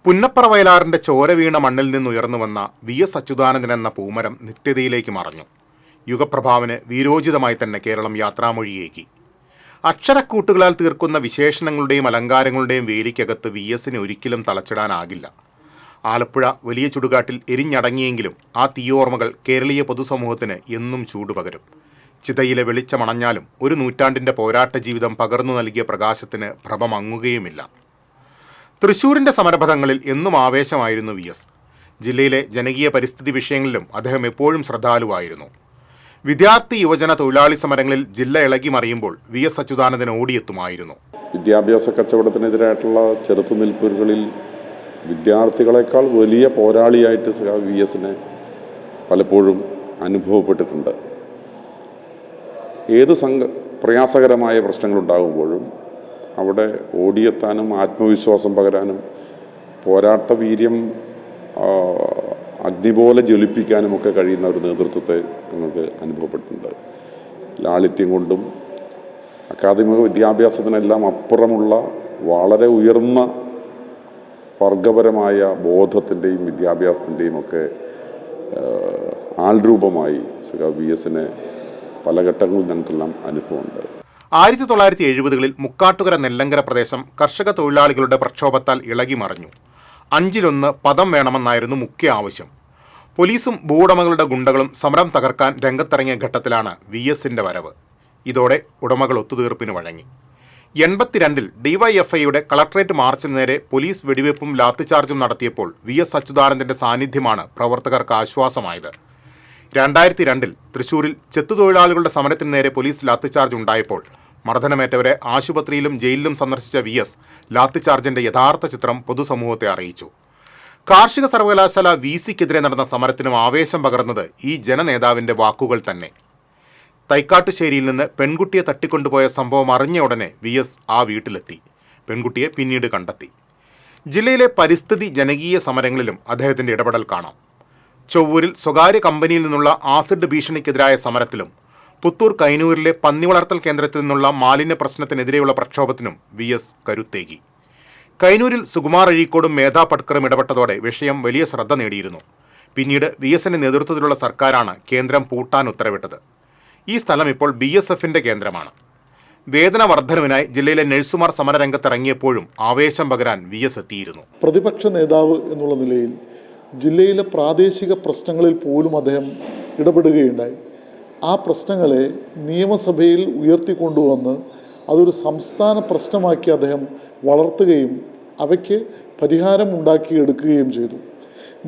പുന്നപ്പറ വയലാറിന്റെ ചോര വീണ മണ്ണിൽ നിന്നുയർന്നു വന്ന വി.എസ്. അച്യുതാനന്ദൻ എന്ന പൂമരം നിത്യതയിലേക്ക് മറഞ്ഞു. യുഗപ്രഭാവന് വീരോചിതമായി തന്നെ കേരളം യാത്രാമൊഴിയേകി. അക്ഷരക്കൂട്ടുകളാൽ തീർക്കുന്ന വിശേഷണങ്ങളുടെയും അലങ്കാരങ്ങളുടെയും വേലിക്കകത്ത് വി.എസിനെ ഒരിക്കലും തളച്ചിടാനാകില്ല. ആലപ്പുഴ വലിയ ചുടുകാട്ടിൽ എരിഞ്ഞടങ്ങിയെങ്കിലും ആ തീയോർമ്മകൾ കേരളീയ പൊതുസമൂഹത്തിന് എന്നും ചൂടുപകരും. ചിതയിലെ വെളിച്ചമണഞ്ഞാലും ഒരു നൂറ്റാണ്ടിൻ്റെ പോരാട്ട ജീവിതം പകർന്നു നൽകിയ പ്രകാശത്തിന് ഭ്രമ മങ്ങുകയുമില്ല. തൃശൂരിൻ്റെ സമരപഥങ്ങളിൽ എന്നും ആവേശമായിരുന്നു വി.എസ്. ജില്ലയിലെ ജനകീയ പരിസ്ഥിതി വിഷയങ്ങളിലും അദ്ദേഹം എപ്പോഴും ശ്രദ്ധാലുവായിരുന്നു. വിദ്യാർത്ഥി യുവജന തൊഴിലാളി സമരങ്ങളിൽ ജില്ല ഇളകി മറിയുമ്പോൾ വി.എസ്. അച്യുതാനന്ദൻ ഓടിയെത്തുമായിരുന്നു. വിദ്യാഭ്യാസ കച്ചവടത്തിനെതിരായിട്ടുള്ള ചെറുത്തുനിൽപ്പുകളിൽ വിദ്യാർത്ഥികളെക്കാൾ വലിയ പോരാളിയായിട്ട് വി.എസിനെ പലപ്പോഴും അനുഭവപ്പെട്ടിട്ടുണ്ട്. ഏത് പ്രയാസകരമായ പ്രശ്നങ്ങളുണ്ടാകുമ്പോഴും അവിടെ ഓടിയെത്താനും ആത്മവിശ്വാസം പകരാനും പോരാട്ട വീര്യം അഗ്നി പോലെ ജ്വലിപ്പിക്കാനുമൊക്കെ കഴിയുന്ന ഒരു നേതൃത്വത്തെ ഞങ്ങൾക്ക് അനുഭവപ്പെട്ടിട്ടുണ്ട്. ലാളിത്യം കൊണ്ടും അക്കാദമിക വിദ്യാഭ്യാസത്തിനെല്ലാം അപ്പുറമുള്ള വളരെ ഉയർന്ന വർഗപരമായ ബോധത്തിൻ്റെയും വിദ്യാഭ്യാസത്തിൻ്റെയും ഒക്കെ ആൾരൂപമായി വി.എസിനെ പല ഘട്ടങ്ങളിൽ ഞങ്ങൾക്കെല്ലാം അനുഭവമുണ്ട്. 1970-കളിൽ മുക്കാട്ടുകര നെല്ലങ്കര പ്രദേശം കർഷക തൊഴിലാളികളുടെ പ്രക്ഷോഭത്താൽ ഇളകി മറിഞ്ഞു. 5-1 പദം വേണമെന്നായിരുന്നു മുഖ്യ ആവശ്യം. പോലീസും ഭൂവുടമകളുടെ ഗുണ്ടകളും സമരം തകർക്കാൻ രംഗത്തിറങ്ങിയ ഘട്ടത്തിലാണ് വി.എസിൻ്റെ വരവ്. ഇതോടെ ഉടമകൾ ഒത്തുതീർപ്പിന് വഴങ്ങി. 82-ൽ ഡിവൈഎഫ്ഐയുടെ കളക്ട്രേറ്റ് മാർച്ചിന് നേരെ പോലീസ് വെടിവെപ്പും ലാത്തിചാർജും നടത്തിയപ്പോൾ വി.എസ്. അച്യുതാനന്ദൻ്റെ സാന്നിധ്യമാണ് പ്രവർത്തകർക്ക് ആശ്വാസമായത്. 2002-ൽ തൃശൂരിൽ ചെത്തുതൊഴിലാളികളുടെ സമരത്തിന് നേരെ പോലീസ് ലാത്തിചാർജ് ഉണ്ടായപ്പോൾ മർദ്ദനമേറ്റവരെ ആശുപത്രിയിലും ജയിലിലും സന്ദർശിച്ച വി.എസ്. ലാത്തിചാർജിന്റെ യഥാർത്ഥ ചിത്രം പൊതുസമൂഹത്തെ അറിയിച്ചു. കാർഷിക സർവകലാശാല വി.സിക്കെതിരെ നടന്ന സമരത്തിനും ആവേശം പകർന്നത് ഈ ജനനേതാവിന്റെ വാക്കുകൾ തന്നെ. തൈക്കാട്ടുശ്ശേരിയിൽ നിന്ന് പെൺകുട്ടിയെ തട്ടിക്കൊണ്ടുപോയ സംഭവം അറിഞ്ഞ ഉടനെ വി.എസ്. ആ വീട്ടിലെത്തി. പെൺകുട്ടിയെ പിന്നീട് കണ്ടെത്തി. ജില്ലയിലെ പരിസ്ഥിതി ജനകീയ സമരങ്ങളിലും അദ്ദേഹത്തിന്റെ ഇടപെടൽ കാണാം. ചൊവ്വൂരിൽ സ്വകാര്യ കമ്പനിയിൽ നിന്നുള്ള ആസിഡ് ഭീഷണിക്കെതിരായ സമരത്തിലും പുത്തൂർ കൈനൂരിലെ പന്നി വളർത്തൽ കേന്ദ്രത്തിൽ നിന്നുള്ള മാലിന്യ പ്രശ്നത്തിനെതിരെയുള്ള പ്രക്ഷോഭത്തിനും വി.എസ്. കരുത്തേകി. കൈനൂരിൽ സുകുമാർ അഴീക്കോടും മേധാ പട്കറും ഇടപെട്ടതോടെ വിഷയം വലിയ ശ്രദ്ധ നേടിയിരുന്നു. പിന്നീട് വി.എസിന്റെ നേതൃത്വത്തിലുള്ള സർക്കാരാണ് കേന്ദ്രം പൂട്ടാൻ ഉത്തരവിട്ടത്. ഈ സ്ഥലം ഇപ്പോൾ BSFന്റെ കേന്ദ്രമാണ്. വേതന വർധനവിനായി ജില്ലയിലെ നഴ്സുമാർ സമരരംഗത്തിറങ്ങിയപ്പോഴും ആവേശം പകരാൻ വി.എസ്. എത്തിയിരുന്നു. പ്രതിപക്ഷ നേതാവ് എന്നുള്ള നിലയിൽ ജില്ലയിലെ പ്രാദേശിക പ്രശ്നങ്ങളിൽ പോലും അദ്ദേഹം ഇടപെടുകയുണ്ടായി. ആ പ്രശ്നങ്ങളെ നിയമസഭയിൽ ഉയർത്തിക്കൊണ്ടുവന്ന് അതൊരു സംസ്ഥാന പ്രശ്നമാക്കി അദ്ദേഹം വളർത്തുകയും അവയ്ക്ക് പരിഹാരം ഉണ്ടാക്കിയെടുക്കുകയും ചെയ്തു.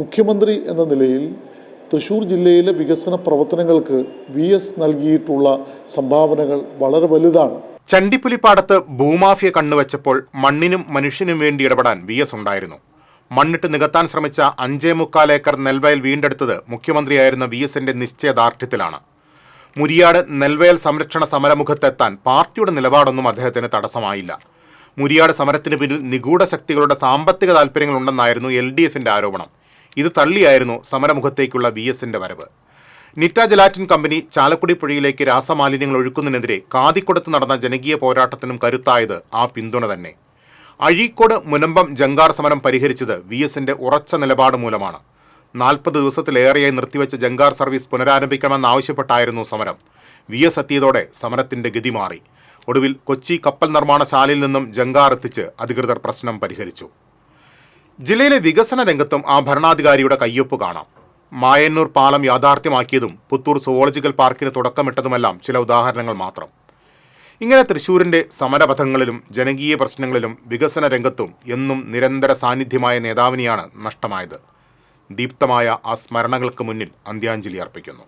മുഖ്യമന്ത്രി എന്ന നിലയിൽ തൃശ്ശൂർ ജില്ലയിലെ വികസന പ്രവർത്തനങ്ങൾക്ക് വി.എസ്. നൽകിയിട്ടുള്ള സംഭാവനകൾ വളരെ വലുതാണ്. ചണ്ടിപ്പുലിപ്പാടത്ത് ഭൂമാഫിയ കണ്ണുവെച്ചപ്പോൾ മണ്ണിനും മനുഷ്യനും വേണ്ടി ഇടപെടാൻ വി.എസ്. ഉണ്ടായിരുന്നു. മണ്ണിട്ട് നികത്താൻ ശ്രമിച്ച 5.25 ഏക്കർ നെൽവയൽ വീണ്ടെടുത്തത് മുഖ്യമന്ത്രിയായിരുന്ന വി.എസിന്റെ നിശ്ചയദാർഢ്യത്തിലാണ്. മുരിയാട് നെൽവയൽ സംരക്ഷണ സമരമുഖത്തെത്താൻ പാർട്ടിയുടെ നിലപാടൊന്നും അദ്ദേഹത്തിന് തടസ്സമായില്ല. മുരിയാട് സമരത്തിന് പിന്നിൽ നിഗൂഢ ശക്തികളുടെ സാമ്പത്തിക താൽപ്പര്യങ്ങളുണ്ടെന്നായിരുന്നു LDFന്റെ ആരോപണം. ഇത് തള്ളിയായിരുന്നു സമരമുഖത്തേക്കുള്ള വി.എസിന്റെ വരവ്. നിറ്റ ജലാറ്റിൻ കമ്പനി ചാലക്കുടി പുഴയിലേക്ക് രാസമാലിന്യങ്ങൾ ഒഴുക്കുന്നതിനെതിരെ കാതിക്കൊടുത്ത് നടന്ന ജനകീയ പോരാട്ടത്തിനും കരുത്തായത് ആ പിന്തുണ തന്നെ. അഴീക്കോട് മുനമ്പം ജങ്കാർ സമരം പരിഹരിച്ചത് വി.എസിന്റെ ഉറച്ച നിലപാട് മൂലമാണ്. 40 ദിവസത്തിലേറെയായി നിർത്തിവെച്ച ജങ്കാർ സർവീസ് പുനരാരംഭിക്കണമെന്നാവശ്യപ്പെട്ടായിരുന്നു സമരം. വി.എസ്. എത്തിയതോടെ സമരത്തിന്റെ ഗതി മാറി. ഒടുവിൽ കൊച്ചി കപ്പൽ നിർമ്മാണശാലയിൽ നിന്നും ജങ്കാർ എത്തിച്ച് അധികൃതർ പ്രശ്നം പരിഹരിച്ചു. ജില്ലയിലെ വികസന രംഗത്തും ആ ഭരണാധികാരിയുടെ കയ്യൊപ്പ് കാണാം. മായന്നൂർ പാലം യാഥാർത്ഥ്യമാക്കിയതും പുത്തൂർ സുവോളജിക്കൽ പാർക്കിന് തുടക്കമിട്ടതുമെല്ലാം ചില ഉദാഹരണങ്ങൾ മാത്രം. ഇങ്ങനെ തൃശ്ശൂരിൻ്റെ സമരപഥങ്ങളിലും ജനകീയ പ്രശ്നങ്ങളിലും വികസന രംഗത്തും എന്നും നിരന്തര സാന്നിധ്യമായ നേതാവിനെയാണ് നഷ്ടമായത്. ദീപ്തമായ ആ സ്മരണകൾക്ക് മുന്നിൽ അന്ത്യാഞ്ജലി അർപ്പിക്കുന്നു.